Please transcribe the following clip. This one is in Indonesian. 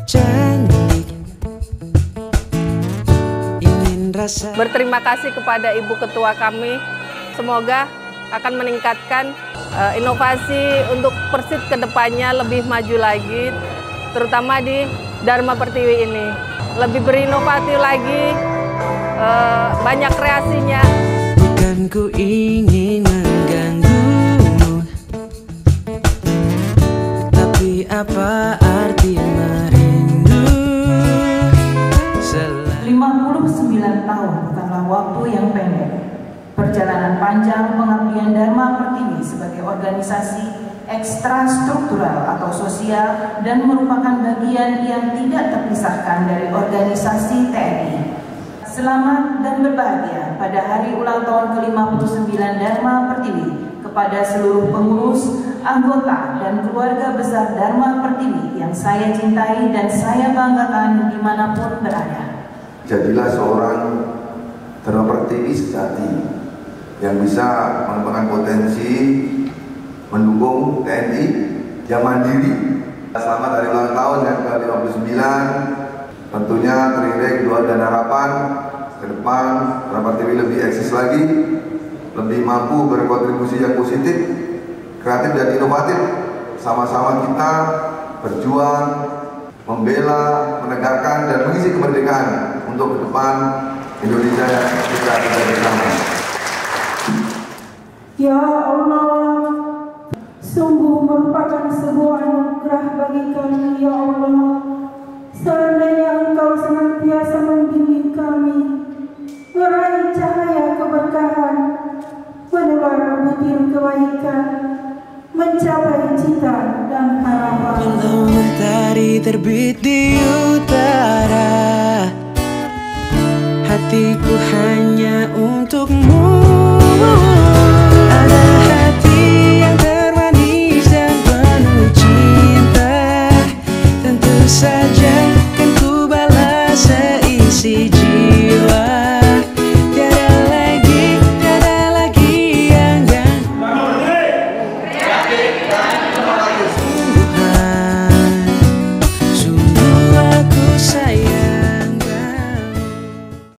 cantik. Ingin rasa. Berterima kasih kepada Ibu Ketua kami. Semoga akan meningkatkan inovasi untuk Persib ke depannya lebih maju lagi, terutama di Dharma Pertiwi ini. Lebih berinovatif lagi, banyak kreasinya. Bukan ku ingin mengganggumu, tapi apa arti merindu? 59 tahun bukanlah waktu yang pendek. Perjalanan panjang pengabdian Dharma Pertiwi sebagai organisasi ekstrastruktural atau sosial dan merupakan bagian yang tidak terpisahkan dari organisasi TNI. Selamat dan berbahagia pada hari ulang tahun ke-59 Dharma Pertiwi kepada seluruh pengurus, anggota, dan keluarga besar Dharma Pertiwi yang saya cintai dan saya banggakan dimanapun berada. Jadilah seorang Dharma Pertiwi sejati yang bisa mengembangkan potensi mendukung TNI yang mandiri. Selamat hari ulang tahun yang ke-59. Tentunya teriring doa dan harapan ke depan Dharma Pertiwi lebih eksis lagi, lebih mampu berkontribusi yang positif, kreatif dan inovatif. Sama-sama kita berjuang, membela, menegakkan dan mengisi kemerdekaan untuk ke depan Indonesia yang kita bersama. Ya Allah, sungguh merupakan sebuah anugerah bagi kami, ya Allah. Seandainya Engkau senantiasa membimbing kami, meraih cahaya keberkahan, menebar butir kebaikan, mencapai cita dan harapan. Walau matahari terbit di utara, hatiku hanya